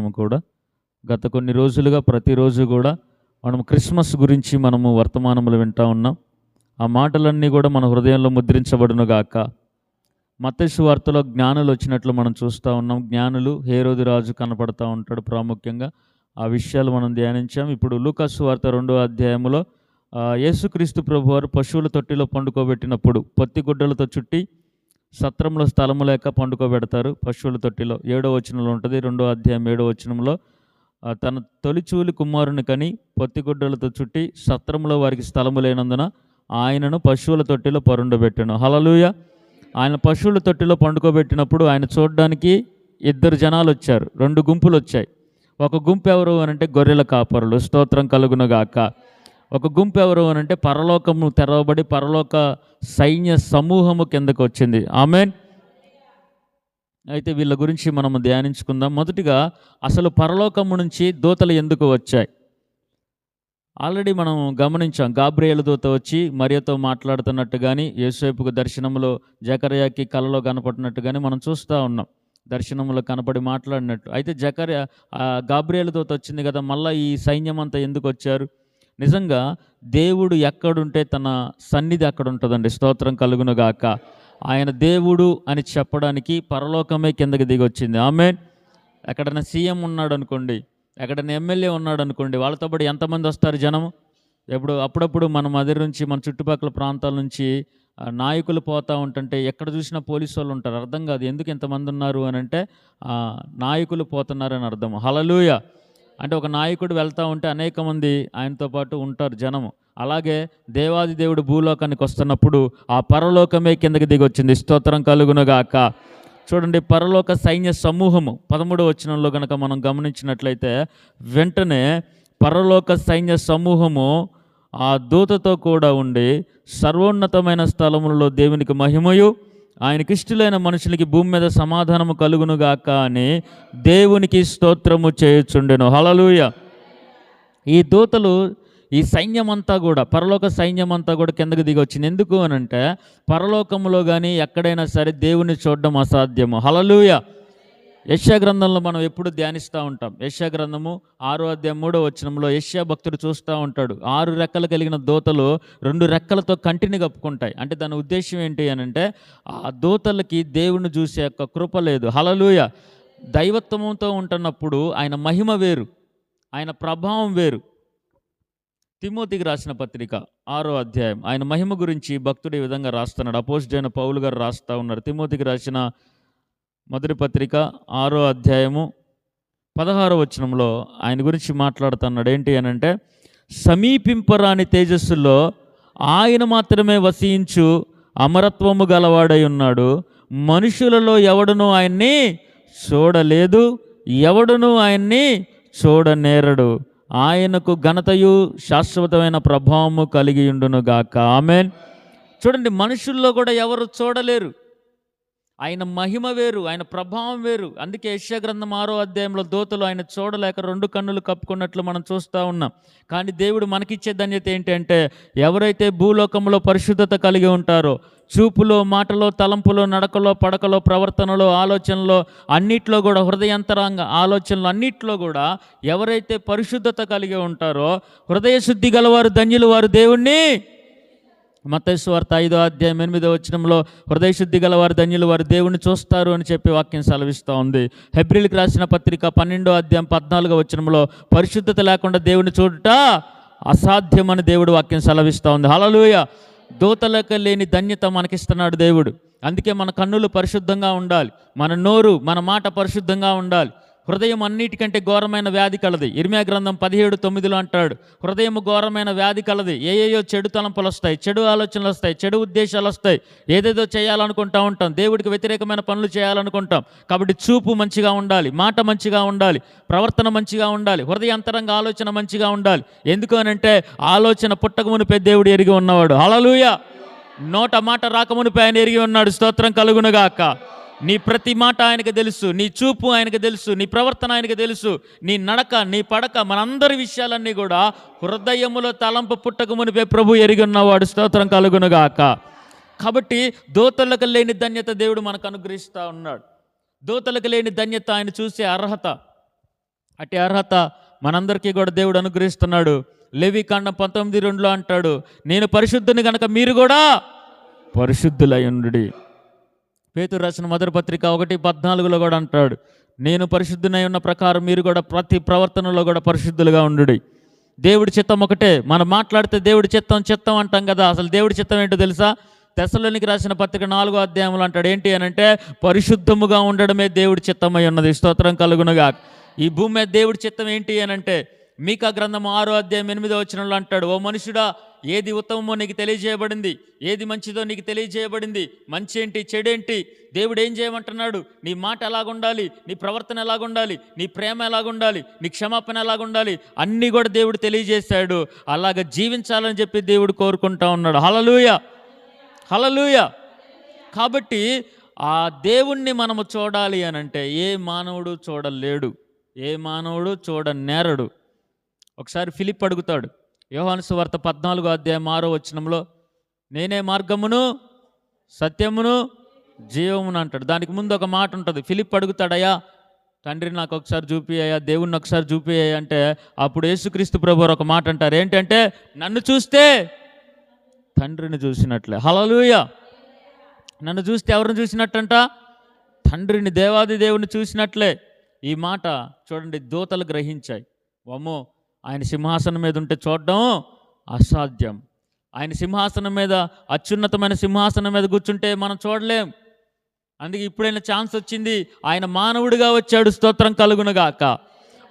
మనము కూడా గత కొన్ని రోజులుగా ప్రతిరోజు కూడా మనం క్రిస్మస్ గురించి మనము వర్తమానములు వింటూ ఉన్నాం. ఆ మాటలన్నీ కూడా మన హృదయంలో ముద్రించబడును గాక. మత్తయి సువార్తలో జ్ఞానులు వచ్చినట్లు మనం చూస్తూ ఉన్నాం. జ్ఞానులు హేరోదు రాజు కనపడతా ఉంటాడు ప్రాముఖ్యంగా. ఆ విషయాలు మనం ధ్యానించాం. ఇప్పుడు లూకా సువార్త 2వ అధ్యాయంలో యేసుక్రీస్తు ప్రభువారు పశువుల తొట్టిలో పండుకోబెట్టినప్పుడు పొత్తిగుడ్డలతో చుట్టి సత్రంలో స్థలము లేక పండుకోబెడతారు. పశువుల తొట్టిలో 7వ వచనంలో ఉంటుంది. 2వ అధ్యాయం 7వ వచనంలో తన తొలిచూలి కుమారుని కని పొత్తిగుడ్డలతో చుట్టి సత్రంలో వారికి స్థలము లేనందున ఆయనను పశువుల తొట్టిలో పరుండబెట్టాను. హల్లెలూయా. ఆయన పశువుల తొట్టిలో పండుకోబెట్టినప్పుడు ఆయన చూడడానికి 2 జనాలు వచ్చారు. 2 గుంపులు వచ్చాయి. ఒక గుంపు ఎవరు అనంటే గొర్రెల కాపరులు, స్తోత్రం కలుగునుగాక. ఒక గుంపు ఎవరు అనంటే పరలోకము తెరవబడి పరలోక సైన్య సమూహము కిందకు వచ్చింది. ఆమేన్. అయితే వీళ్ళ గురించి మనము ధ్యానించుకుందాం. మొదటిగా అసలు పరలోకము నుంచి దూతలు ఎందుకు వచ్చాయి? ఆల్రెడీ మనం గమనించాం. గాబ్రియేలు దూత వచ్చి మరియతో మాట్లాడుతున్నట్టు కానీ, యేసేపుకు దర్శనంలో జకర్యాకి కలలో కనపడినట్టు కానీ మనం చూస్తూ ఉన్నాం. దర్శనంలో కనపడి మాట్లాడినట్టు. అయితే గాబ్రియేలు దూత వచ్చింది కదా, మళ్ళీ ఈ సైన్యం అంతా ఎందుకు వచ్చారు? నిజంగా దేవుడు ఎక్కడుంటే తన సన్నిధి అక్కడ ఉంటుందండి. స్తోత్రం కలుగునుగాక. ఆయన దేవుడు అని చెప్పడానికి పరలోకమే కిందకి దిగి వచ్చింది. ఆమేన్. ఎక్కడైనా సీఎం ఉన్నాడు అనుకోండి, ఎక్కడైనా ఎమ్మెల్యే ఉన్నాడు అనుకోండి, వాళ్ళతో పాటు ఎంతమంది వస్తారు జనం? అప్పుడప్పుడు మన మధ్య నుంచి మన చుట్టుపక్కల ప్రాంతాల నుంచి నాయకులు పోతూ ఉంటుంటే ఎక్కడ చూసినా పోలీసు వాళ్ళు ఉంటారు. అర్థం కాదు ఎందుకు ఇంతమంది ఉన్నారు అని అంటే నాయకులు పోతున్నారని అర్థం. హల్లెలూయా. అంటే ఒక నాయకుడు వెళ్తూ ఉంటే అనేక మంది ఆయనతో పాటు ఉంటారు జనము. అలాగే దేవాది దేవుడు భూలోకానికి వస్తున్నప్పుడు ఆ పరలోకమే కిందకి దిగి వచ్చింది. స్తోత్రం కలుగునుగాక. చూడండి, పరలోక సైన్య సమూహము 13వ వచనంలో కనుక మనం గమనించినట్లయితే వెంటనే పరలోక సైన్య సమూహము ఆ దూతతో కూడా ఉండి సర్వోన్నతమైన స్థలములలో దేవునికి మహిమయు ఆయనకిష్టులైన మనుషులకి భూమి మీద సమాధానము కలుగునుగాక అని దేవునికి స్తోత్రము చేయుచుండెను. హల్లెలూయా. ఈ దూతలు ఈ సైన్యమంతా కూడా పరలోక సైన్యమంతా కూడా కిందకి దిగి వచ్చింది. ఎందుకు అని అంటే పరలోకంలో కానీ ఎక్కడైనా సరే దేవుని చూడడం అసాధ్యము. హల్లెలూయా. యెషయా గ్రంథంలో మనం ఎప్పుడు ధ్యానిస్తూ ఉంటాం. యెషయా గ్రంథము 6వ అధ్యాయం 3వ వచనంలో యెషయా భక్తుడు చూస్తూ ఉంటాడు. 6 రెక్కలు కలిగిన దూతలు 2 రెక్కలతో కంటిని కప్పుకుంటాయి. అంటే దాని ఉద్దేశం ఏంటి అని అంటే ఆ దూతలకి దేవుని చూసే యొక్క కృప లేదు. హల్లెలూయా. దైవత్వంతో ఉంటున్నప్పుడు ఆయన మహిమ వేరు, ఆయన ప్రభావం వేరు. తిమోతికి రాసిన పత్రిక 6వ అధ్యాయం ఆయన మహిమ గురించి భక్తుడు ఈ విధంగా రాస్తున్నాడు. అపోస్తలుడైన పౌలు గారు రాస్తూ ఉన్నారు. తిమోతికి రాసిన మొదటి పత్రిక 6వ అధ్యాయము 16వ వచనంలో ఆయన గురించి మాట్లాడుతున్నాడు. ఏంటి అని అంటే సమీపింపరాని తేజస్సులో ఆయన మాత్రమే వసించు అమరత్వము గలవాడై ఉన్నాడు. మనుషులలో ఎవడునూ ఆయన్ని చూడలేదు, ఎవడునూ ఆయన్ని చూడనేరడు. ఆయనకు ఘనతయు శాశ్వతమైన ప్రభావము కలిగి ఉండును గాక. ఆమేన్. చూడండి, మనుషుల్లో కూడా ఎవరు చూడలేరు. ఆయన మహిమ వేరు, ఆయన ప్రభావం వేరు. అందుకే యెషయా గ్రంథం 6వ అధ్యాయంలో దూతలు ఆయన చూడలేక 2 కన్నులు కప్పుకున్నట్లు మనం చూస్తూ ఉన్నాం. కానీ దేవుడు మనకిచ్చే ధన్యత ఏంటి అంటే ఎవరైతే భూలోకంలో పరిశుద్ధత కలిగి ఉంటారో, చూపులో, మాటలో, తలంపులో, నడకలో, పడకలో, ప్రవర్తనలో, ఆలోచనలో అన్నిట్లో కూడా, హృదయాంతరంగ ఆలోచనలు అన్నిట్లో కూడా ఎవరైతే పరిశుద్ధత కలిగి ఉంటారో, హృదయ శుద్ధి గలవారు ధన్యులు, వారు దేవుణ్ణి. మత్తయి సువార్త 5వ అధ్యాయం 8వ వచనంలో హృదయ శుద్ధి గలవారు ధన్యులు, వారు దేవుణ్ణి చూస్తారు అని చెప్పి వాక్యం సెలవిస్తూ ఉంది. హెబ్రీలకు రాసిన పత్రిక 12వ అధ్యాయం 14వ వచనంలో పరిశుద్ధత లేకుండా దేవుని చూడట అసాధ్యమని దేవుడు వాక్యం సెలవిస్తూ ఉంది. హల్లెలూయా. దూతలకు లేని ధన్యత మనకిస్తున్నాడు దేవుడు. అందుకే మన కన్నులు పరిశుద్ధంగా ఉండాలి, మన నోరు, మన మాట పరిశుద్ధంగా ఉండాలి. హృదయం అన్నిటికంటే ఘోరమైన వ్యాధి కలది. ఇర్మియా గ్రంథం 17:9 అంటాడు, హృదయం ఘోరమైన వ్యాధి కలది. ఏయేయో చెడు తలంపులు వస్తాయి, చెడు ఆలోచనలు వస్తాయి, చెడు ఉద్దేశాలు వస్తాయి, ఏదేదో చేయాలనుకుంటా ఉంటాం, దేవుడికి వ్యతిరేకమైన పనులు చేయాలనుకుంటాం. కాబట్టి చూపు మంచిగా ఉండాలి, మాట మంచిగా ఉండాలి, ప్రవర్తన మంచిగా ఉండాలి, హృదయాంతరంగ ఆలోచన మంచిగా ఉండాలి. ఎందుకు అనంటే ఆలోచన పుట్టకమునిపై దేవుడు ఎరిగి ఉన్నవాడు. హల్లెలూయా. నోట మాట రాకమునిపై ఆయన ఎరిగి ఉన్నాడు. స్తోత్రం కలుగునుగాక. నీ ప్రతి మాట ఆయనకు తెలుసు, నీ చూపు ఆయనకు తెలుసు, నీ ప్రవర్తన ఆయనకు తెలుసు, నీ నడక, నీ పడక, మనందరి విషయాలన్నీ కూడా హృదయములో తలంపు పుట్టక మునిపే ప్రభు ఎరిగి ఉన్నవాడు. స్తోత్రం కలుగునుగాక. కాబట్టి దూతలకు లేని ధన్యత దేవుడు మనకు అనుగ్రహిస్తూ ఉన్నాడు. దూతలకు లేని ధన్యత ఆయన చూసే అర్హత. అట్టి అర్హత మనందరికీ కూడా దేవుడు అనుగ్రహిస్తున్నాడు. లేవికాండం 19:2 అంటాడు, నేను పరిశుద్ధుని గనక మీరు కూడా పరిశుద్ధులై ఉండుడి. పేతురు రాసిన మొదటి పత్రిక 1:14 కూడా అంటాడు, నేను పరిశుద్ధునై ఉన్న ప్రకారం మీరు కూడా ప్రతి ప్రవర్తనలో కూడా పరిశుద్ధులుగా ఉండుడి. దేవుడి చిత్తం ఒకటే. మనం మాట్లాడితే దేవుడి చిత్తం అంటాం కదా, అసలు దేవుడి చిత్తం ఏంటో తెలుసా? తెస్సలోనికి రాసిన పత్రిక 4వ అధ్యాయంలో అంటాడు, ఏంటి అని అంటే, పరిశుద్ధముగా ఉండడమే దేవుడి చిత్తమై ఉన్నది. స్తోత్రం కలుగునుగా. ఈ భూమి మీద దేవుడి చిత్తం ఏంటి అని అంటే, మీకా గ్రంథం 6వ అధ్యాయం 8వ వచనంలో అంటాడు, ఓ మనుషుడా, ఏది ఉత్తమమో నీకు తెలియజేయబడింది, ఏది మంచిదో నీకు తెలియజేయబడింది. మంచి ఏంటి, చెడేంటి, దేవుడు ఏం చేయమంటున్నాడు, నీ మాట ఎలాగుండాలి, నీ ప్రవర్తన ఎలాగుండాలి, నీ ప్రేమ ఎలాగుండాలి, నీ క్షమాపణ ఎలాగుండాలి, అన్నీ కూడా దేవుడు తెలియజేశాడు. అలాగ జీవించాలని చెప్పి దేవుడు కోరుకుంటా ఉన్నాడు. హల్లెలూయా, హల్లెలూయా. కాబట్టి ఆ దేవుణ్ణి మనము చూడాలి అని అంటే ఏ మానవుడు చూడలేడు, ఏ మానవుడు చూడనేరడు. ఒకసారి ఫిలిప్ అడుగుతాడు, యోహాను సువార్త 14వ అధ్యాయం 6వ వచనంలో, నేనే మార్గమును సత్యమును జీవమును అంటాడు. దానికి ముందు ఒక మాట ఉంటుంది. ఫిలిప్ అడుగుతాడయ్యా, తండ్రిని నాకు ఒకసారి చూపియ్యా, దేవుణ్ణి ఒకసారి చూపియ్యా అంటే, అప్పుడు యేసుక్రీస్తు ప్రభువారు ఒక మాట అంటారు, ఏంటంటే, నన్ను చూస్తే తండ్రిని చూసినట్లే. హల్లెలూయా. నన్ను చూస్తే ఎవరిని చూసినట్టంట? తండ్రిని, దేవాది దేవుని చూసినట్లే. ఈ మాట చూడండి, దూతలు గ్రహించాయి. అమ్మో, ఆయన సింహాసనం మీద ఉంటే చూడడం అసాధ్యం. ఆయన సింహాసనం మీద, అత్యున్నతమైన సింహాసనం మీద కూర్చుంటే మనం చూడలేం. అందుకే ఇప్పుడైనా ఛాన్స్ వచ్చింది, ఆయన మానవుడిగా వచ్చాడు. స్తోత్రం కలుగునుగాక.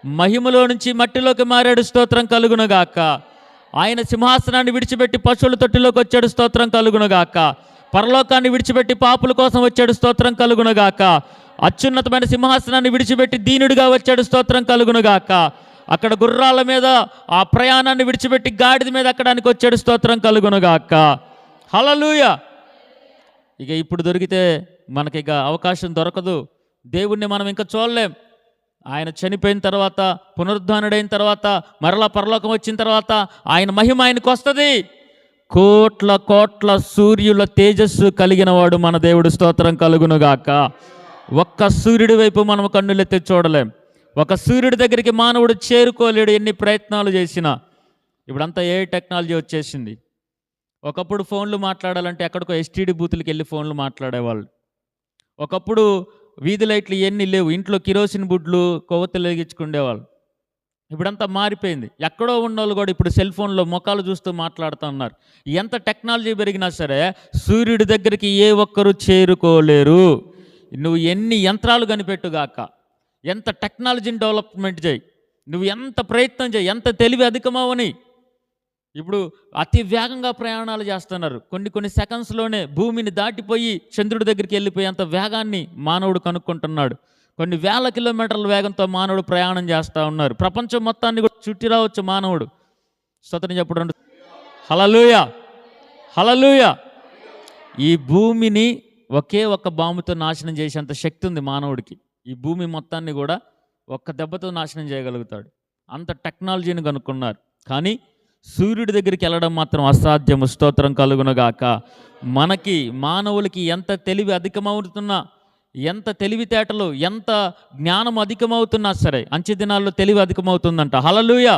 మహిమలో నుంచి మట్టిలోకి మారాడు. స్తోత్రం కలుగునుగాక. ఆయన సింహాసనాన్ని విడిచిపెట్టి పశువుల తొట్టిలోకి వచ్చాడు. స్తోత్రం కలుగునుగాక. పరలోకాన్ని విడిచిపెట్టి పాపుల కోసం వచ్చాడు. స్తోత్రం కలుగునుగాక. అత్యున్నతమైన సింహాసనాన్ని విడిచిపెట్టి దీనుడిగా వచ్చాడు. స్తోత్రం కలుగునుగాక. అక్కడ గుర్రాల మీద ఆ ప్రయాణాన్ని విడిచిపెట్టి గాడిద మీద ఎక్కడానికి వచ్చాడు. స్తోత్రం కలుగునుగాక. హల్లెలూయా. ఇక ఇప్పుడు దొరికితే మనకి ఇక అవకాశం దొరకదు. దేవుణ్ణి మనం ఇంకా చూడలేం. ఆయన చనిపోయిన తర్వాత, పునరుద్ధానుడైన తర్వాత, మరలా పరలోకం వచ్చిన తర్వాత ఆయన మహిమ ఆయనకు వస్తుంది. కోట్ల కోట్ల సూర్యుల తేజస్సు కలిగిన వాడు మన దేవుడు. స్తోత్రం కలుగునుగాక. ఒక్క సూర్యుడి వైపు మనం కన్నులెత్తి చూడలేం. ఒక సూర్యుడి దగ్గరికి మానవుడు చేరుకోలేడు, ఎన్ని ప్రయత్నాలు చేసినా. ఇప్పుడంతా ఏ టెక్నాలజీ వచ్చేసింది. ఒకప్పుడు ఫోన్లు మాట్లాడాలంటే ఎక్కడికో ఎస్టీడీ బూతులకి వెళ్ళి ఫోన్లు మాట్లాడేవాళ్ళు. ఒకప్పుడు వీధి లైట్లు ఇవన్నీ లేవు, ఇంట్లో కిరోసిన్ బుడ్లు కొవ్వొత్తులు వెలిగించుకునేవాళ్ళు. ఇప్పుడంతా మారిపోయింది. ఎక్కడో ఉన్నోళ్ళు కూడా ఇప్పుడు సెల్ ఫోన్లో ముఖాలు చూస్తూ మాట్లాడుతూ ఉన్నారు. ఎంత టెక్నాలజీ పెరిగినా సరే సూర్యుడి దగ్గరికి ఏ ఒక్కరూ చేరుకోలేరు. నువ్వు ఎన్ని యంత్రాలు కనిపెట్టుగాక, ఎంత టెక్నాలజీని డెవలప్మెంట్ చేయి, నువ్వు ఎంత ప్రయత్నం చేయి, ఎంత తెలివి అధికమవని. ఇప్పుడు అతి వేగంగా ప్రయాణాలు చేస్తున్నారు. కొన్ని సెకండ్స్లోనే భూమిని దాటిపోయి చంద్రుడి దగ్గరికి వెళ్ళిపోయేంత వేగాన్ని మానవుడు కనుక్కుంటున్నాడు. కొన్ని వేల కిలోమీటర్ల వేగంతో మానవుడు ప్రయాణం చేస్తూ ఉన్నారు. ప్రపంచం మొత్తాన్ని కూడా చుట్టి రావచ్చు మానవుడు. స్తోత్రం చెప్పడం. హల్లెలూయా, హల్లెలూయా. ఈ భూమిని ఒకే ఒక్క బాంబుతో నాశనం చేసేంత శక్తి ఉంది మానవుడికి. ఈ భూమి మొత్తాన్ని కూడా ఒక్క దెబ్బతో నాశనం చేయగలుగుతాడు. అంత టెక్నాలజీని కనుక్కున్నారు. కానీ సూర్యుడి దగ్గరికి వెళ్ళడం మాత్రం అసాధ్యము. స్తోత్రం కలుగునుగాక. మనకి మానవులకి ఎంత తెలివి అధికమవుతున్నా, ఎంత తెలివితేటలు, ఎంత జ్ఞానం అధికమవుతున్నా సరే, అంచె దినాల్లో తెలివి అధికమవుతుందంట. హల్లెలూయా.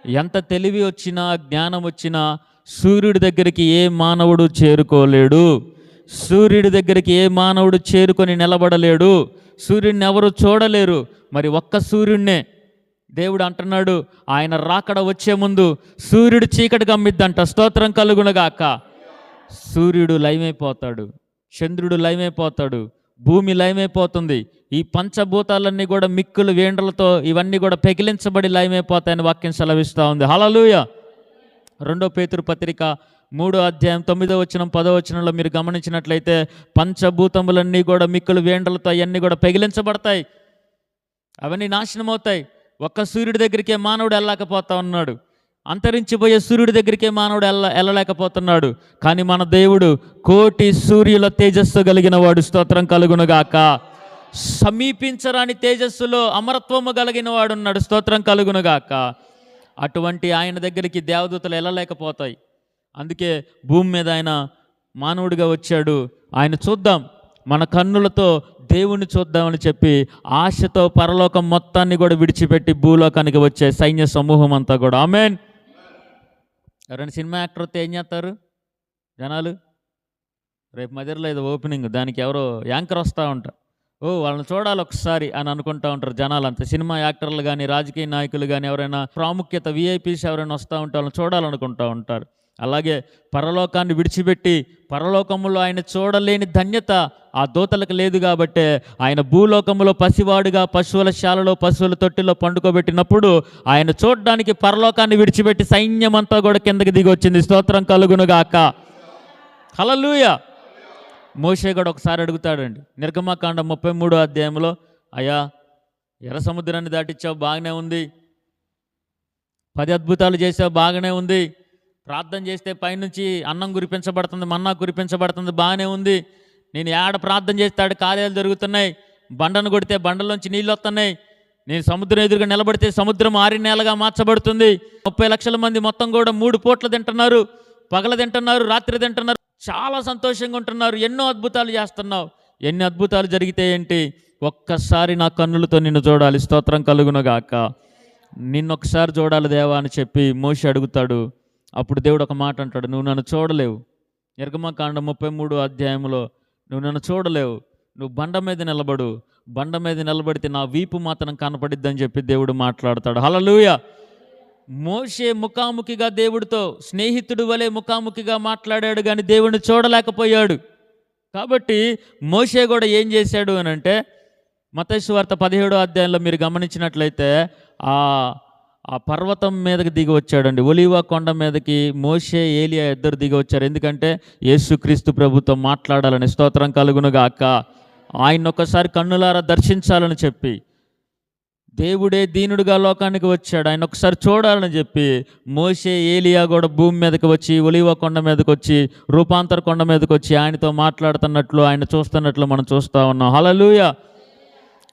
ఎంత తెలివి వచ్చినా, జ్ఞానం వచ్చినా సూర్యుడి దగ్గరికి ఏ మానవుడు చేరుకోలేడు. సూర్యుడి దగ్గరికి ఏ మానవుడు చేరుకొని నిలబడలేడు. సూర్యుడిని ఎవరు చూడలేరు. మరి ఒక్క సూర్యుడినే దేవుడు అంటున్నాడు, ఆయన రాకడ వచ్చే ముందు సూర్యుడు చీకటి గమ్మిద్దంట. స్తోత్రం కలుగునుగాక. సూర్యుడు లయమైపోతాడు, చంద్రుడు లయమైపోతాడు, భూమి లయమైపోతుంది. ఈ పంచభూతాలన్నీ కూడా మిక్కులు వేండ్రలతో ఇవన్నీ కూడా పెకిలించబడి లయమైపోతాయని వాక్యం సెలవిస్తూ ఉంది. హల్లెలూయా. 2 పేతురు పత్రిక 3వ అధ్యాయం 9వ వచనం 10వ వచనంలో మీరు గమనించినట్లయితే పంచభూతములన్నీ కూడా మిక్కులు వేండ్రలతో అవన్నీ కూడా పెగిలించబడతాయి, అవన్నీ నాశనం అవుతాయి. ఒక్క సూర్యుడి దగ్గరికే మానవుడు వెళ్ళలేకపోతా ఉన్నాడు. అంతరించిపోయే సూర్యుడి దగ్గరికే మానవుడు వెళ్ళలేకపోతున్నాడు. కానీ మన దేవుడు కోటి సూర్యుల తేజస్సు కలిగిన వాడు. స్తోత్రం కలుగునుగాక. సమీపించరాని తేజస్సులో అమరత్వము కలిగిన వాడు ఉన్నాడు. స్తోత్రం కలుగునుగాక. అటువంటి ఆయన దగ్గరికి దేవదూతలు వెళ్ళలేకపోతాయి. అందుకే భూమి మీద ఆయన మానవుడిగా వచ్చాడు. ఆయన చూద్దాం, మన కన్నులతో దేవుణ్ణి చూద్దామని చెప్పి ఆశతో పరలోకం మొత్తాన్ని కూడా విడిచిపెట్టి భూలోకానికి వచ్చే సైన్య సమూహం అంతా కూడా. ఆమేన్. ఎవరైనా సినిమా యాక్టర్ వస్తే ఏం చేస్తారు జనాలు? రేపు మధ్యలో ఏదో ఓపెనింగ్, దానికి ఎవరో యాంకర్ వస్తూ ఉంటారు, వాళ్ళని చూడాలి ఒకసారి అని అనుకుంటూ ఉంటారు జనాలు అంతా. సినిమా యాక్టర్లు కానీ, రాజకీయ నాయకులు కానీ, ఎవరైనా ప్రాముఖ్యత విఐపీస్ ఎవరైనా వస్తూ ఉంటే వాళ్ళని చూడాలనుకుంటూ ఉంటారు. అలాగే పరలోకాన్ని విడిచిపెట్టి పరలోకములో ఆయన చూడలేని ధన్యత ఆ దూతలకు లేదు కాబట్టే ఆయన భూలోకములో పసివాడుగా పశువుల శాలలో పశువుల తొట్టిలో పండుకోబెట్టినప్పుడు ఆయన చూడడానికి పరలోకాన్ని విడిచిపెట్టి సైన్యమంతా కూడా కిందకి దిగి వచ్చింది. స్తోత్రం కలుగునుగాక. హల్లెలూయా. మోషే కూడా ఒకసారి అడుగుతాడండి, నిర్గమకాండం 33వ అధ్యాయంలో, అయ్యా ఎర్ర సముద్రాన్ని దాటిచ్చావు, బాగానే ఉంది, 10 అద్భుతాలు చేసావు, బాగానే ఉంది, ప్రార్థన చేస్తే పైనుంచి అన్నం కురిపించబడుతుంది, మన్నా కురిపించబడుతుంది, బాగానే ఉంది, నేను ఏడ ప్రార్థన చేస్తే ఆడ కార్యాలు జరుగుతున్నాయి, బండను కొడితే బండలోంచి నీళ్ళు వస్తున్నాయి, నేను సముద్రం ఎదురుగా నిలబడితే సముద్రం 6 నేలగా మార్చబడుతుంది, 30 లక్షల మంది మొత్తం కూడా 3 పూట్లు తింటున్నారు, పగల తింటున్నారు, రాత్రి తింటున్నారు, చాలా సంతోషంగా ఉంటున్నారు, ఎన్నో అద్భుతాలు చేస్తున్నావు, ఎన్ని అద్భుతాలు జరిగితే ఏంటి, ఒక్కసారి నా కన్నులతో నిన్ను చూడాలి, స్తోత్రం కలుగునుగాక, నిన్నొక్కసారి చూడాలి దేవా అని చెప్పి మోషే అడుగుతాడు. అప్పుడు దేవుడు ఒక మాట అంటాడు, నువ్వు నన్ను చూడలేవు. నిర్గమకాండం 33వ అధ్యాయంలో, నువ్వు నన్ను చూడలేవు, నువ్వు బండ మీద నిలబడు, బండ మీద నిలబడితే నా వీపు మాత్రం కనపడిద్దని చెప్పి దేవుడు మాట్లాడతాడు. హల్లెలూయా. మోషే ముఖాముఖిగా దేవుడితో స్నేహితుడు వలె ముఖాముఖిగా మాట్లాడాడు, కానీ దేవుడిని చూడలేకపోయాడు. కాబట్టి మోషే కూడా ఏం చేశాడు అని అంటే, మత్తయి సువార్త 17వ అధ్యాయంలో మీరు గమనించినట్లయితే ఆ పర్వతం మీదకి దిగి వచ్చాడండి. ఒలీవ కొండ మీదకి మోషే ఏలియా ఇద్దరు దిగి వచ్చారు. ఎందుకంటే యేసుక్రీస్తు ప్రభుతో మాట్లాడాలని, స్తోత్రం కలుగునుగాక, ఆయన ఒక్కసారి కన్నులారా దర్శించాలని చెప్పి, దేవుడే దీనుడుగా లోకానికి వచ్చాడు, ఆయన ఒకసారి చూడాలని చెప్పి మోషే ఏలియా కూడా భూమి మీదకి వచ్చి, ఒలీవ కొండ మీదకి వచ్చి, రూపాంతర కొండ మీదకి వచ్చి ఆయనతో మాట్లాడుతున్నట్లు, ఆయన చూస్తున్నట్లు మనం చూస్తూ ఉన్నాం. హల్లెలూయా.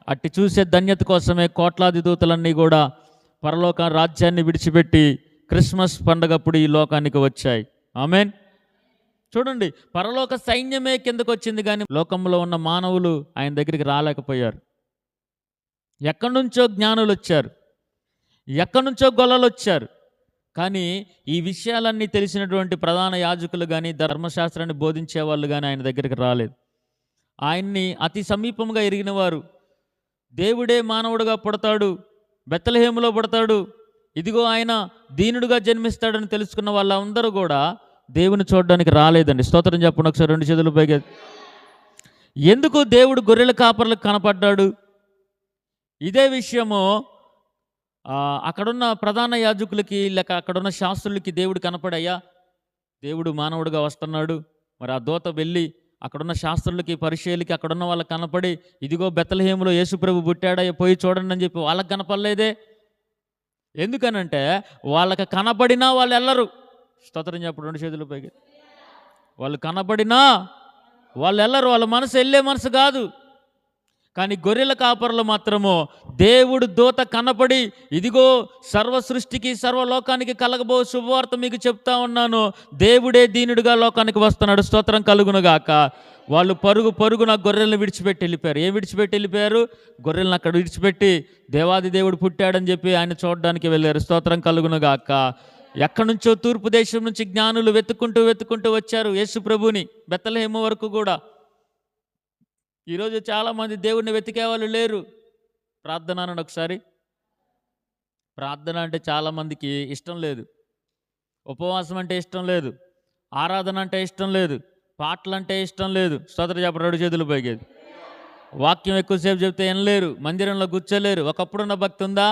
అట్టి చూసే ధన్యత కోసమే కోట్లాది దూతలన్నీ కూడా పరలోక రాజ్యాన్ని విడిచిపెట్టి క్రిస్మస్ పండగప్పుడు ఈ లోకానికి వచ్చాయి. ఆమేన్. చూడండి, పరలోక సైన్యమే కిందకు వచ్చింది, కానీ లోకంలో ఉన్న మానవులు ఆయన దగ్గరికి రాలేకపోయారు. ఎక్కడి నుంచో జ్ఞానులు వచ్చారు, ఎక్కడి నుంచో గొల్లలు వచ్చారు, కానీ ఈ విషయాలన్నీ తెలిసినటువంటి ప్రధాన యాజకులు కానీ, ధర్మశాస్త్రాన్ని బోధించే వాళ్ళు కానీ ఆయన దగ్గరికి రాలేదు. ఆయన్ని అతి సమీపంగా ఎరిగిన వారు, దేవుడే మానవుడుగా పుడతాడు, బెత్లెహేములో పుడతాడు, ఇదిగో ఆయన దీనుడుగా జన్మిస్తాడని తెలుసుకున్న వాళ్ళందరూ కూడా దేవుని చూడడానికి రాలేదండి. స్తోత్రం చెప్పండి ఒకసారి 2 చేతులు పైకి. ఎందుకు దేవుడు గొర్రెల కాపర్లకు కనపడ్డాడు? ఇదే విషయము అక్కడున్న ప్రధాన యాజకులకి లేక అక్కడున్న శాస్త్రులకి దేవుడు కనపడయ్యా, దేవుడు మానవుడిగా వస్తున్నాడు, మరి ఆ దూత వెళ్ళి అక్కడున్న శాస్త్రులకి, పరిచయులకి, అక్కడున్న వాళ్ళకి కనపడి, ఇదిగో బెత్లెహేములో యేసుప్రభు పుట్టాడయ్యా, పోయి చూడండి అని చెప్పి వాళ్ళకి కనపడలేదే. ఎందుకనంటే వాళ్ళకి కనపడినా వాళ్ళు వెళ్ళరు. స్తోత్రం చెప్పండి 2 చేతుల పైకి. వాళ్ళు కనపడినా వాళ్ళు వెళ్ళరు, వాళ్ళ మనసు వెళ్ళే మనసు కాదు. కానీ గొర్రెల కాపరులు మాత్రము దేవుడు దూత కనపడి, ఇదిగో సర్వ సృష్టికి సర్వలోకానికి కలగబో శుభవార్త మీకు చెప్తా ఉన్నాను, దేవుడే దీనుడుగా లోకానికి వస్తున్నాడు, స్తోత్రం కలుగునుగాక. వాళ్ళు పరుగున గొర్రెలను విడిచిపెట్టి వెళ్ళిపోయారు. ఏం విడిచిపెట్టి వెళ్ళిపోయారు? గొర్రెలను అక్కడ విడిచిపెట్టి దేవాది దేవుడు పుట్టాడని చెప్పి ఆయన చూడడానికి వెళ్ళారు. స్తోత్రం కలుగునుగాక. ఎక్కడి నుంచో తూర్పు దేశం నుంచి జ్ఞానులు వెతుక్కుంటూ వచ్చారు యేసు ప్రభుని, బెత్లెహేము వరకు కూడా. ఈరోజు చాలామంది దేవుడిని వెతికే వాళ్ళు లేరు. ప్రార్థన అనండి ఒకసారి. ప్రార్థన అంటే చాలామందికి ఇష్టం లేదు, ఉపవాసం అంటే ఇష్టం లేదు, ఆరాధన అంటే ఇష్టం లేదు, పాటలు అంటే ఇష్టం లేదు. స్తోత్రం చెప్పండి 2 చేతులు పైకి. వాక్యం ఎక్కువసేపు చెప్తే వినలేరు, మందిరంలో కూర్చోలేరు. ఒకప్పుడున్న భక్తి ఉందా?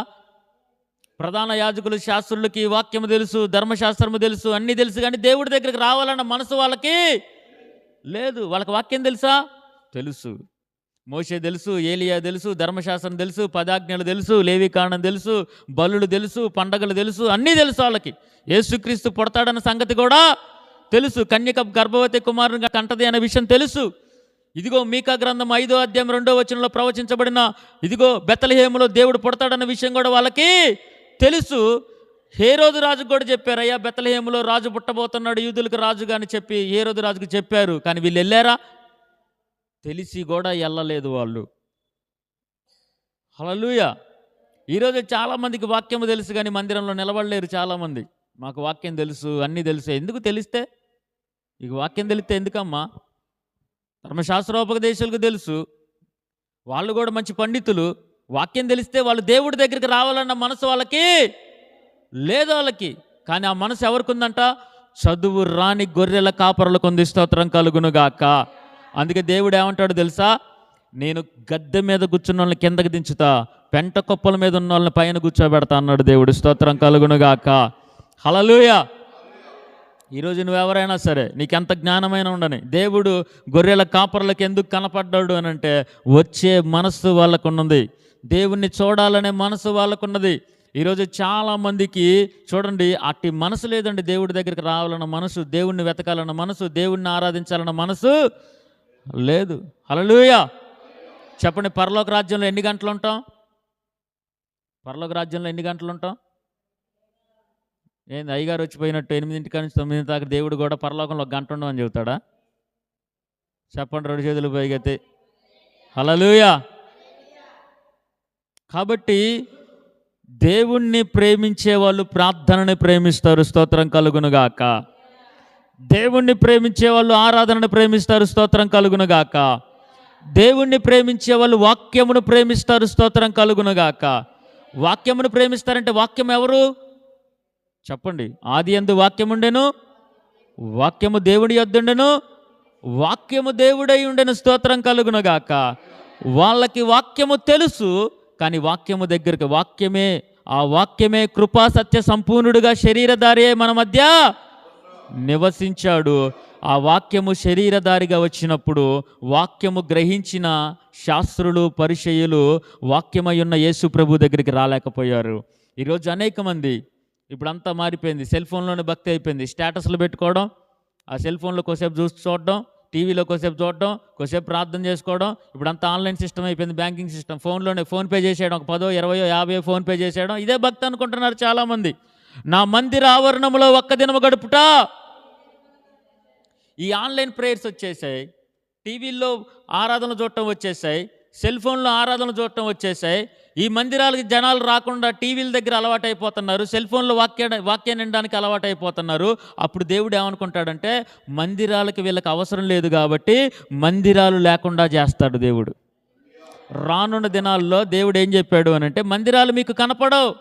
ప్రధాన యాజకులు, శాస్త్రులకి వాక్యము తెలుసు, ధర్మశాస్త్రము తెలుసు, అన్నీ తెలుసు, కానీ దేవుడి దగ్గరికి రావాలన్న మనసు వాళ్ళకి లేదు. వాళ్ళకి వాక్యం తెలుసా? తెలుసు. మోషే తెలుసు, ఏలియా తెలుసు, ధర్మశాస్త్రం తెలుసు, 10 ఆజ్ఞలు తెలుసు, లేవీకాండం తెలుసు, బలులు తెలుసు, పండగలు తెలుసు, అన్నీ తెలుసు వాళ్ళకి. యేసుక్రీస్తు పుడతాడన్న సంగతి కూడా తెలుసు, కన్యక గర్భవతి కుమారునిగా కంటది అనే విషయం తెలుసు. ఇదిగో మీకా గ్రంథం 5వ అధ్యాయం 2వ వచనంలో ప్రవచించబడిన ఇదిగో బెత్లెహేములో దేవుడు పుడతాడన్న విషయం కూడా వాళ్ళకి తెలుసు. హేరోదు రాజుకు కూడా చెప్పారు, అయ్యా బెత్లెహేములో రాజు పుట్టబోతున్నాడు, యూదులకు రాజుగా అని చెప్పి హేరోదు రాజుకు చెప్పారు. కానీ వీళ్ళు వెళ్ళారా? తెలిసి కూడా వెళ్ళలేదు వాళ్ళు. హల్లెలూయా. ఈరోజు చాలామందికి వాక్యము తెలుసు కానీ మందిరంలో నిలబడలేరు చాలామంది. మాకు వాక్యం తెలుసు, అన్నీ తెలుసు. ఎందుకు తెలిస్తే? ఇక వాక్యం తెలిస్తే ఎందుకమ్మా? ధర్మశాస్త్రోపదేశాలకు తెలుసు, వాళ్ళు కూడా మంచి పండితులు. వాక్యం తెలిస్తే వాళ్ళు దేవుడి దగ్గరికి రావాలన్న మనసు వాళ్ళకి లేదు వాళ్ళకి. కానీ ఆ మనసు ఎవరికి ఉందంట? చదువు రాని గొర్రెల కాపరులకు ఉంది. స్తోత్రం కలుగునుగాక. అందుకే దేవుడు ఏమంటాడు తెలుసా? నేను గద్దె మీద కూర్చున్న వాళ్ళని కిందకి దించుతా, పెంట కుప్పల మీద ఉన్న వాళ్ళని పైన కూర్చోబెడతా అన్నాడు దేవుడు. స్తోత్రం కలుగునుగాక. హల్లెలూయా. ఈరోజు నువ్వెవరైనా సరే, నీకెంత జ్ఞానమైన ఉండని, దేవుడు గొర్రెల కాపర్లకు ఎందుకు కనపడ్డాడు అని అంటే, వచ్చే మనస్సు వాళ్ళకు ఉన్నది, దేవుణ్ణి చూడాలనే మనసు వాళ్ళకున్నది. ఈరోజు చాలామందికి చూడండి అట్టి మనసు లేదండి. దేవుడి దగ్గరికి రావాలన్న మనసు, దేవుణ్ణి వెతకాలన్న మనసు, దేవుణ్ణి ఆరాధించాలన్న మనసు లేదు. హల్లెలూయా. చెప్పండి, పరలోక రాజ్యంలో ఎన్ని గంటలు ఉంటాం? పరలోక రాజ్యంలో ఎన్ని గంటలు ఉంటాం? ఏంది అయ్యగారు వచ్చిపోయినట్టు 8 నుంచి 9 దాకా దేవుడు కూడా పరలోకంలో 1 గంట ఉండమని చెబుతాడా? చెప్పండి 2 చేతులు పైకెత్తి. హల్లెలూయా. కాబట్టి దేవుణ్ణి ప్రేమించే వాళ్ళు ప్రార్థనని ప్రేమిస్తారు. స్తోత్రం కలుగునుగాక. దేవుణ్ణి ప్రేమించే వాళ్ళు ఆరాధనను ప్రేమిస్తారు. స్తోత్రం కలుగునుగాక. దేవుణ్ణి ప్రేమించే వాళ్ళు వాక్యమును ప్రేమిస్తారు. స్తోత్రం కలుగునుగాక. వాక్యమును ప్రేమిస్తారంటే వాక్యం ఎవరు? చెప్పండి. ఆది యందు వాక్యముండెను, వాక్యము దేవుడి యొద్దుండెను, వాక్యము దేవుడై ఉండెను. స్తోత్రం కలుగునుగాక. వాళ్ళకి వాక్యము తెలుసు, కానీ వాక్యము దగ్గరికి, ఆ వాక్యమే కృపా సత్య సంపూర్ణుడుగా శరీరధారి మన మధ్య నివసించాడు. ఆ వాక్యము శరీరధారిగా వచ్చినప్పుడు వాక్యము గ్రహించిన శాస్త్రులు పరిసయ్యులు వాక్యమై ఉన్న యేసు ప్రభు దగ్గరికి రాలేకపోయారు. ఈరోజు అనేక మంది, ఇప్పుడంతా మారిపోయింది, సెల్ ఫోన్లోనే భక్తి అయిపోయింది. స్టేటస్లు పెట్టుకోవడం, ఆ సెల్ ఫోన్లో కొద్దిసేపు చూడడం, టీవీలో కొద్దిసేపు చూడడం, కొద్దిసేపు ప్రార్థన చేసుకోవడం. ఇప్పుడంతా ఆన్లైన్ సిస్టమ్ అయిపోయింది, బ్యాంకింగ్ సిస్టమ్. ఫోన్లోనే ఫోన్పే చేసేయడం, 10, 20, 50 ఫోన్పే చేసేయడం. ఇదే భక్తి అనుకుంటున్నారు చాలామంది. నా మందిర ఆవరణంలో ఒక్క దినము గడుపుట. ఈ ఆన్లైన్ ప్రేయర్స్ వచ్చేసాయి, టీవీల్లో ఆరాధనలు చూడటం వచ్చేసాయి, సెల్ ఫోన్లో ఆరాధనలు చూడటం వచ్చేసాయి. ఈ మందిరాలకి జనాలు రాకుండా టీవీల దగ్గర అలవాటు అయిపోతున్నారు, సెల్ ఫోన్లో వాక్యాన్ని వినడానికి అలవాటు అయిపోతున్నారు. అప్పుడు దేవుడు ఏమనుకుంటాడంటే, మందిరాలకి వీళ్ళకి అవసరం లేదు కాబట్టి మందిరాలు లేకుండా చేస్తాడు దేవుడు. రానున్న దినాల్లో దేవుడు ఏం చెప్పాడు అని అంటే, మందిరాలు మీకు కనపడవు,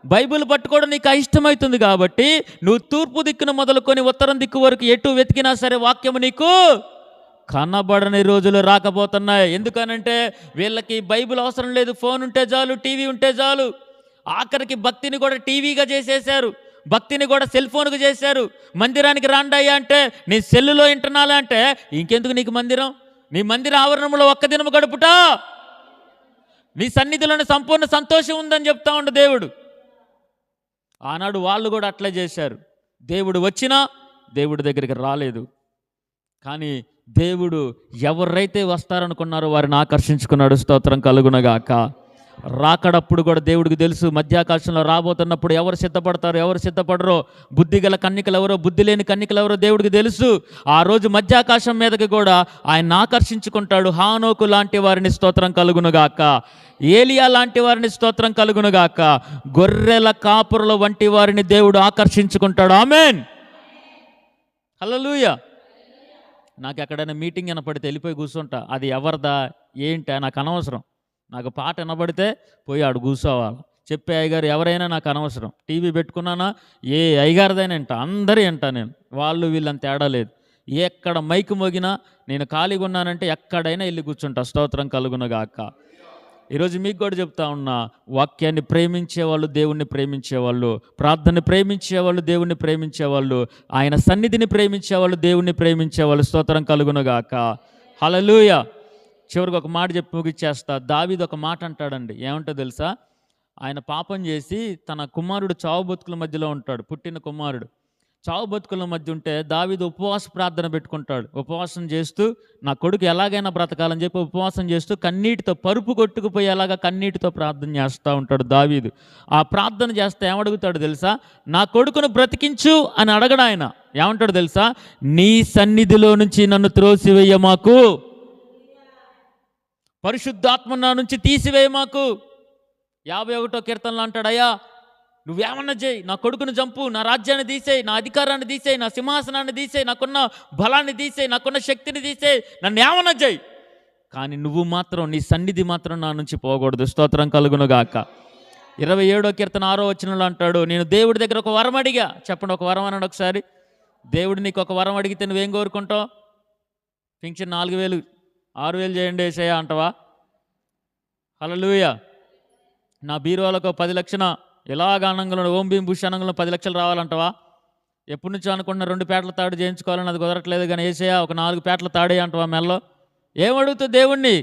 బైబిల్ పట్టుకోవడం నీకు ఇష్టమవుతుంది కాబట్టి నువ్వు తూర్పు దిక్కున మొదలుకొని ఉత్తరం దిక్కు వరకు ఎటు వెతికినా సరే వాక్యము నీకు కనబడని రోజులు రాకపోతున్నాయి. ఎందుకనంటే వీళ్ళకి బైబిల్ అవసరం లేదు, ఫోన్ ఉంటే చాలు, టీవీ ఉంటే చాలు. ఆఖరికి భక్తిని కూడా టీవీగా చేసేసారు, భక్తిని కూడా సెల్ ఫోన్గా చేశారు. మందిరానికి రాండయ్యా అంటే నీ సెల్లులో వింటున్నాలా అంటే ఇంకెందుకు నీకు మందిరం? నీ మందిర ఆవరణంలో ఒక్క దినము గడుపుట, నీ సన్నిధిలోని సంపూర్ణ సంతోషం ఉందని చెప్తా ఉండు దేవుడు. ఆనాడు వాళ్ళు కూడా అట్లే చేశారు. దేవుడు వచ్చినా దేవుడి దగ్గరికి రాలేదు. కానీ దేవుడు ఎవరైతే వస్తారనుకున్నారో వారిని ఆకర్షించుకున్నాడు. స్తోత్రం కలుగునగాక. రాకడప్పుడు కూడా దేవుడికి తెలుసు, మధ్యాకాశంలో రాబోతున్నప్పుడు ఎవరు సిద్ధపడతారో ఎవరు సిద్ధపడరో, బుద్ధి గల కన్నికలు ఎవరో బుద్ధి లేని కన్నికలు ఎవరో దేవుడికి తెలుసు. ఆ రోజు మధ్యాకాశం మీదకి కూడా ఆయన ఆకర్షించుకుంటాడు. హానోకు లాంటి వారిని స్తోత్రం కలుగునుగాక, ఏలియా లాంటి వారిని స్తోత్రం కలుగునుగాక, గొర్రెల కాపురుల వంటి వారిని దేవుడు ఆకర్షించుకుంటాడు. ఆమేన్. హల్లెలూయా. నాకు ఎక్కడైనా మీటింగ్ వినపడితే వెళ్ళిపోయి కూర్చుంటా. అది ఎవరిదా ఏంటా నాకు అనవసరం. నాకు పాట వినబడితే పోయి ఆడు కూర్చోవాలి. చెప్పే అయ్యగారు ఎవరైనా నాకు అనవసరం. టీవీ పెట్టుకున్నానా ఏ అయ్యగారిదైనా వింటా, అందరూ వింటా నేను. వాళ్ళు వీళ్ళని తేడా లేదు. ఎక్కడ మైకు మోగినా నేను ఖాళీగా ఉన్నానంటే ఎక్కడైనా వెళ్ళి కూర్చుంటా. స్తోత్రం కలుగునుగాక. ఈరోజు మీకు కూడా చెప్తా ఉన్నా, వాక్యాన్ని ప్రేమించేవాళ్ళు దేవుణ్ణి ప్రేమించేవాళ్ళు, ప్రార్థనని ప్రేమించేవాళ్ళు దేవుణ్ణి ప్రేమించేవాళ్ళు, ఆయన సన్నిధిని ప్రేమించేవాళ్ళు దేవుణ్ణి ప్రేమించేవాళ్ళు. స్తోత్రం కలుగునుగాక. హల్లెలూయా. చివరికి ఒక మాట చెప్పి ముగిచ్చేస్తా. దావీదు ఒక మాట అంటాడండి. ఏమంటో తెలుసా? ఆయన పాపం చేసి తన కుమారుడు చావు బతుకుల మధ్యలో ఉంటాడు. పుట్టిన కుమారుడు చావు బతుకుల మధ్య ఉంటే దావీదు ఉపవాస ప్రార్థన పెట్టుకుంటాడు. ఉపవాసం చేస్తూ నా కొడుకు ఎలాగైనా బ్రతకాలని చెప్పి ఉపవాసం చేస్తూ కన్నీటితో పరుపు కొట్టుకుపోయి ఎలాగా కన్నీటితో ప్రార్థన చేస్తూ ఉంటాడు దావీదు. ఆ ప్రార్థన చేస్తే ఏమడుగుతాడు తెలుసా? నా కొడుకును బ్రతికించు అని అడగడు ఆయన. ఏమంటాడు తెలుసా? నీ సన్నిధిలో నుంచి నన్ను త్రోసివేయ మాకు, పరిశుద్ధాత్మ నా నుంచి తీసివేయ మాకు. 51వ కీర్తనలో అంటాడు, అయ్యా నువ్వేమన్నా చేయి, నా కొడుకును చంపు, నా రాజ్యాన్ని తీసేయి, నా అధికారాన్ని తీసేయి, నా సింహాసనాన్ని తీసేయి, నాకున్న బలాన్ని తీసేయి, నాకున్న శక్తిని తీసేయి, నన్ను ఏమన్నా చేయి, కానీ నువ్వు మాత్రం, నీ సన్నిధి మాత్రం నా నుంచి పోకూడదు. స్తోత్రం కలుగునుగాక. 27వ కీర్తన 6వ వచనంలో అంటాడు, నేను దేవుడి దగ్గర ఒక వరం అడిగా. చెప్పండి, ఒక వరం అన్నాడు ఒకసారి. దేవుడు నీకు ఒక వరం అడిగితే నువ్వేం కోరుకుంటావు? పింఛన్ 4,000 6,000 చేయండి యేసయ్యా అంటావా? హల్లెలూయా. నా బీరువాలకు 10 లక్షల ఇలాగ అనంగంలో ఓం భీం బుష్ అనంగంలో 10 లక్షలు రావాలంటావా? ఎప్పటి నుంచో అనుకుంటున్నా 2 పేటల తాడు చేయించుకోవాలని, అది కుదరట్లేదు, కానీ యేసయ్యా ఒక 4 పేటల తాడే అంటావా మెల్లో? ఏమడుగుతావు దేవుణ్ణి?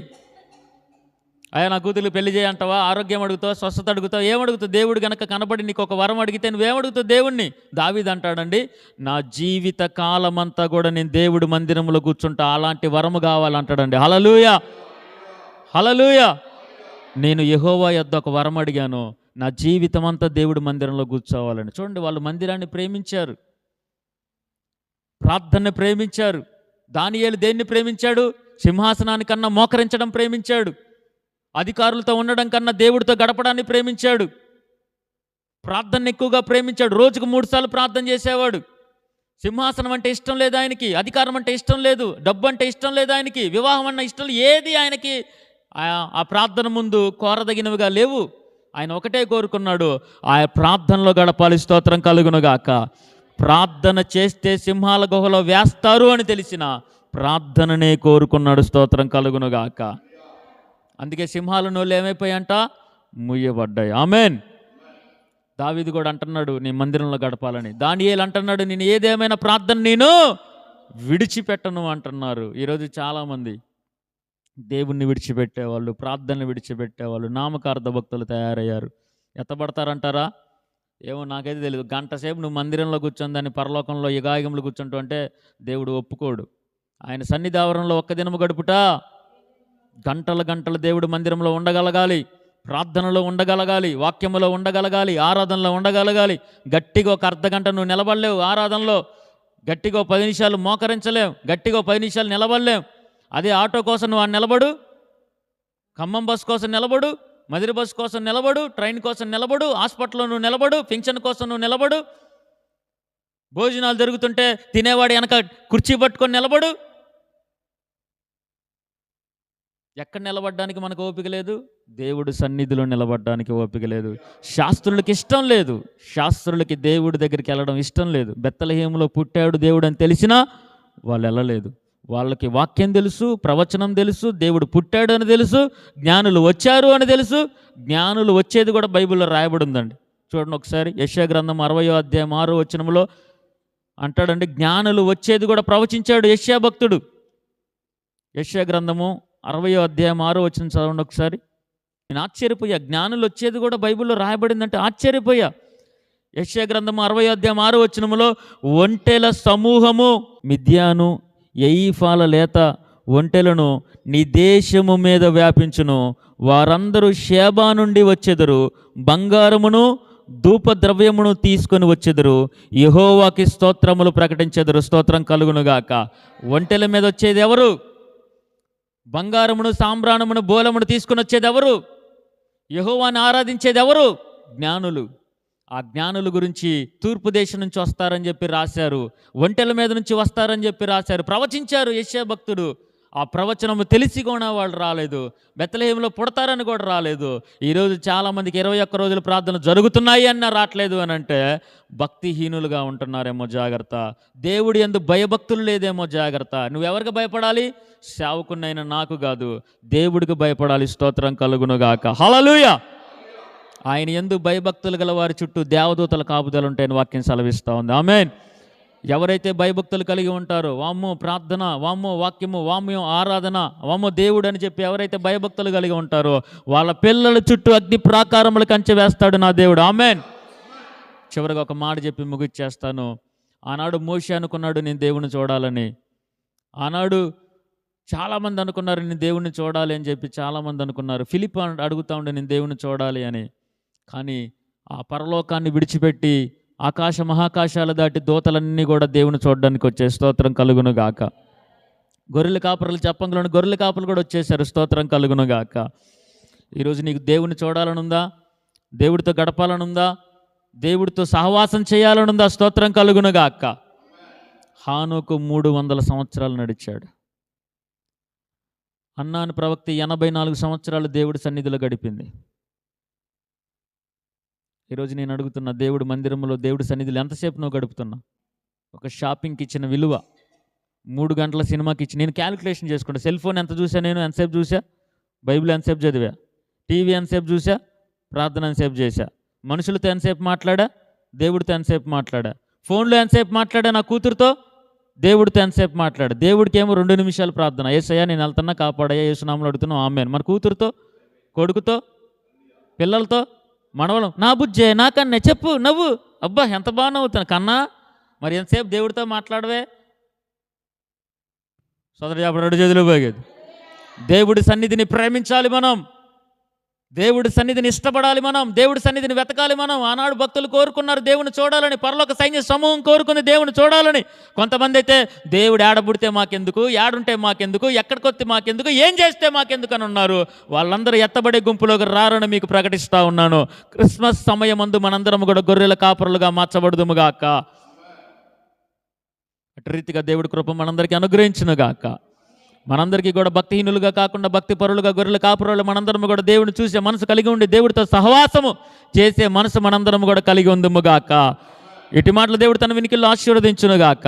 అయ్యా నా కూతురు పెళ్లి చేయంటావా? ఆరోగ్యం అడుగుతావు, స్వస్థత అడుగుతావు, ఏమడుగుతావు? దేవుడు గనక కనబడి నీకు ఒక వరం అడిగితే నువ్వేమడుగుతావు దేవుణ్ణి? దావీదు అంటాడండి, నా జీవిత కాలమంతా కూడా నేను దేవుడి మందిరంలో కూర్చుంటా, అలాంటి వరము కావాలంటాడండి. హల్లెలూయా, హల్లెలూయా. నేను యెహోవా యొద్ద ఒక వరం అడిగాను, నా జీవితం అంతా దేవుడి మందిరంలో కూర్చోవాలని. చూడండి, వాళ్ళు మందిరాన్ని ప్రేమించారు, ప్రార్థనని ప్రేమించారు. దానియేలు దేన్ని ప్రేమించాడు? సింహాసనానికన్నా మోకరించడం ప్రేమించాడు. అధికారులతో ఉండడం కన్నా దేవుడితో గడపడాన్ని ప్రేమించాడు. ప్రార్థన ఎక్కువగా ప్రేమించాడు. రోజుకు 3 సార్లు ప్రార్థన చేసేవాడు. సింహాసనం అంటే ఇష్టం లేదు ఆయనకి, అధికారం అంటే ఇష్టం లేదు, డబ్బు అంటే ఇష్టం లేదు ఆయనకి, వివాహం అన్న ఇష్టం లేదు. ఏది ఆయనకి ఆ ప్రార్థన ముందు కోరదగినవిగా లేవు. ఆయన ఒకటే కోరుకున్నాడు, ఆ ప్రార్థనలో గడపాలి. స్తోత్రం కలుగునుగాక. ప్రార్థన చేస్తే సింహాల గుహలో వేస్తారు అని తెలిసిన ప్రార్థననే కోరుకున్నాడు. స్తోత్రం కలుగునుగాక. అందుకే సింహాల నోళ్ళు ఏమైపోయాయంట? ముయ్యబడ్డాయి. ఆమెన్. దావీదు కూడా అంటున్నాడు, నీ మందిరంలో గడపాలని. దానియేలు అంటున్నాడు, నేను ఏదేమైనా ప్రార్థన నేను విడిచిపెట్టను అంటున్నారు. ఈరోజు చాలామంది దేవుణ్ణి విడిచిపెట్టేవాళ్ళు, ప్రార్థనలు విడిచిపెట్టేవాళ్ళు, నామకార్థ భక్తులు తయారయ్యారు. ఎత్తబడతారంటారా? ఏమో నాకైతే తెలియదు. గంట సేపు నువ్వు మందిరంలో కూర్చొని దాన్ని పరలోకంలో యుగాయుగములు కూర్చుంటూ అంటే దేవుడు ఒప్పుకోడు. ఆయన సన్నిధావరంలో ఒక్క దినము గడుపుట, గంటల గంటలు దేవుడు మందిరంలో ఉండగలగాలి, ప్రార్థనలో ఉండగలగాలి, వాక్యములో ఉండగలగాలి, ఆరాధనలో ఉండగలగాలి. గట్టిగా ఒక అర్ధగంట నువ్వు నిలబడలేవు ఆరాధనలో, గట్టిగా 10 నిమిషాలు మోకరించలేవు, గట్టిగా 10 నిమిషాలు నిలబడలేవు. అదే ఆటో కోసం నువ్వు నిలబడు, ఖమ్మం బస్ కోసం నిలబడు, మదిరి బస్ కోసం నిలబడు, ట్రైన్ కోసం నిలబడు, హాస్పిటల్లో నువ్వు నిలబడు, పింఛన్ కోసం నువ్వు నిలబడు, భోజనాలు జరుగుతుంటే తినేవాడు వెనక కుర్చీ పట్టుకొని నిలబడు. ఎక్కడ నిలబడడానికి మనకు ఓపిక లేదు? దేవుడు సన్నిధిలో నిలబడడానికి ఓపిక లేదు. శాస్త్రులకి ఇష్టం లేదు, శాస్త్రులకి దేవుడి దగ్గరికి వెళ్ళడం ఇష్టం లేదు. బెత్లెహేములో పుట్టాడు దేవుడు అని తెలిసినా వాళ్ళు వెళ్ళలేదు. వాళ్ళకి వాక్యం తెలుసు, ప్రవచనం తెలుసు, దేవుడు పుట్టాడు అని తెలుసు, జ్ఞానులు వచ్చారు అని తెలుసు. జ్ఞానులు వచ్చేది కూడా బైబిల్లో రాయబడి ఉందండి. చూడండి ఒకసారి, యెషయా గ్రంథం 60వ అధ్యాయం 6వ వచనంలో అంటాడండి, జ్ఞానులు వచ్చేది కూడా ప్రవచించాడు యెషయా భక్తుడు. యెషయా గ్రంథము 60వ అధ్యాయం 6వ వచనం చదవండి ఒకసారి. నేను ఆశ్చర్యపోయా, జ్ఞానులు వచ్చేది కూడా బైబిల్లో రాయబడిందంటే ఆశ్చర్యపోయా. యెషయా గ్రంథము 60వ అధ్యాయం 6వ వచనములో, ఒంటెల సమూహము మిద్యాను ఎయిఫాల లేత ఒంటెలను నీ దేశము మీద వ్యాపించును, వారందరూ షేబా నుండి వచ్చెదరు, బంగారమును ధూపద్రవ్యమును తీసుకొని వచ్చెదరు, యెహోవాకి స్తోత్రములు ప్రకటించెదరు. స్తోత్రం కలుగునుగాక. ఒంటెల మీద వచ్చేది ఎవరు? బంగారమును సాంబ్రాణమును బోలమును తీసుకుని వచ్చేది ఎవరు? యెహోవాని ఆరాధించేది ఎవరు? జ్ఞానులు. ఆ జ్ఞానుల గురించి తూర్పు దేశం నుంచి వస్తారని చెప్పి రాశారు, ఒంటెల మీద నుంచి వస్తారని చెప్పి రాశారు, ప్రవచించారు యెషయా భక్తుడు. ఆ ప్రవచనము తెలిసి కూడా వాళ్ళు రాలేదు. బెత్లెహేములో పుడతారని కూడా రాలేదు. ఈరోజు చాలామందికి 21 రోజుల ప్రార్థన జరుగుతున్నాయి అన్న రావట్లేదు అని అంటే భక్తిహీనులుగా ఉంటున్నారేమో జాగ్రత్త. దేవుడి యందు భయభక్తులు లేదేమో జాగ్రత్త. నువ్వెవరికి భయపడాలి? సేవకున్నైనా నాకు కాదు, దేవుడికి భయపడాలి. స్తోత్రం కలుగునుగాక. హల్లెలూయా. ఆయన యందు భయభక్తులు గల వారి చుట్టూ దేవదూతల కాపుదలు ఉంటాయని వాక్యం సెలవిస్తూ ఉంది. ఆమేన్. ఎవరైతే భయభక్తులు కలిగి ఉంటారో, వామ్మో ప్రార్థన, వామ్మో వాక్యము, వామ్యో ఆరాధన, వామ్మో దేవుడు అని చెప్పి ఎవరైతే భయభక్తులు కలిగి ఉంటారో వాళ్ళ పిల్లల చుట్టూ అగ్ని ప్రాకారములు కంచె వేస్తాడు నా దేవుడు. ఆమేన్. చివరిగా ఒక మాట చెప్పి ముగిచ్చేస్తాను. ఆనాడు మోషే అనుకున్నాడు నేను దేవుణ్ణి చూడాలని. ఆనాడు చాలామంది అనుకున్నారు నేను దేవుణ్ణి చూడాలి అని చెప్పి చాలామంది అనుకున్నారు. ఫిలిప్ అడుగుతా ఉండే నేను దేవుణ్ణి చూడాలి అని. కానీ ఆ పరలోకాన్ని విడిచిపెట్టి ఆకాశ మహాకాశాలు దాటి దూతలన్నీ కూడా దేవుని చూడడానికి వచ్చే స్తోత్రం కలుగును గాక. గొర్రెల కాపరులు చెప్పంలోని గొర్రెల కాపులు కూడా వచ్చేసారు. స్తోత్రం కలుగును గాక. ఈరోజు నీకు దేవుని చూడాలనుందా? దేవుడితో గడపాలనుందా? దేవుడితో సహవాసం చేయాలనుందా? స్తోత్రం కలుగును గాక. హానోకు 300 సంవత్సరాలు నడిచాడు. అన్నాను ప్రవక్త 84 సంవత్సరాలు దేవుడి సన్నిధిలో గడిపింది. ఈరోజు నేను అడుగుతున్నా, దేవుడి మందిరంలో దేవుడి సన్నిధిలో ఎంతసేపు నువ్వు గడుపుతున్నా? ఒక షాపింగ్కి ఇచ్చిన విలువ 3 గంటల సినిమాకి ఇచ్చి నేను క్యాలిక్యులేషన్ చేసుకుంటా. సెల్ ఫోన్ ఎంత చూసా, నేను ఎంతసేపు చూసా, బైబిల్ ఎంతసేపు చదివా, టీవీ ఎంతసేపు చూసా, ప్రార్థన ఎంతసేపు చేశా, మనుషులతో ఎంతసేపు మాట్లాడా, దేవుడితో ఎంతసేపు మాట్లాడా, ఫోన్లో ఎంతసేపు మాట్లాడా, నా కూతురుతో, దేవుడితో ఎంతసేపు మాట్లాడా. దేవుడికి ఏమో 2 నిమిషాలు ప్రార్థన, యేసయ్యా నేను వెళ్తున్నా కాపాడయ్యా, యేసునామములో అడుగుతున్నాం ఆమేన్. మన కూతురుతో, కొడుకుతో, పిల్లలతో, మనవలం, నా బుజ్జే, నా కన్నే, చెప్పు, నవ్వు, అబ్బా ఎంత బాగా నవ్వుతాను కన్నా, మరి ఎంతసేపు దేవుడితో మాట్లాడవే. సోదరు చెప్పడు 2 చేతులు పోగేది. దేవుడి సన్నిధిని ప్రేమించాలి మనం, దేవుడి సన్నిధిని ఇష్టపడాలి మనం, దేవుడి సన్నిధిని వెతకాలి మనం. ఆనాడు భక్తులు కోరుకున్నారు దేవుని చూడాలని, పరలోక సైన్య సమూహం కోరుకుంది దేవుని చూడాలని. కొంతమంది అయితే దేవుడు ఏడబుడితే మాకెందుకు, ఏడుంటే మాకెందుకు, ఎక్కడికొస్తే మాకెందుకు, ఏం చేస్తే మాకెందుకు అని ఉన్నారు. వాళ్ళందరూ ఎత్తబడే గుంపులోకి రారని మీకు ప్రకటిస్తూ ఉన్నాను. క్రిస్మస్ సమయమందు మనందరం కూడా గొర్రెల కాపరులుగా మార్చబడుదుముగాక. అటు రీతిగా దేవుడి కృప మనందరికీ అనుగ్రహించునుగాక. మనందరికీ కూడా భక్తిహీనులుగా కాకుండా భక్తి పరులుగా గొర్రెల కాపురులు మనందరం కూడా దేవుని చూసే మనసు కలిగి ఉండి దేవుడితో సహవాసము చేసే మనసు మనందరం కూడా కలిగి ఉందుముగాక. ఇటు మాటలు దేవుడు తన వినికిల్లో ఆశీర్వదించునుగాక.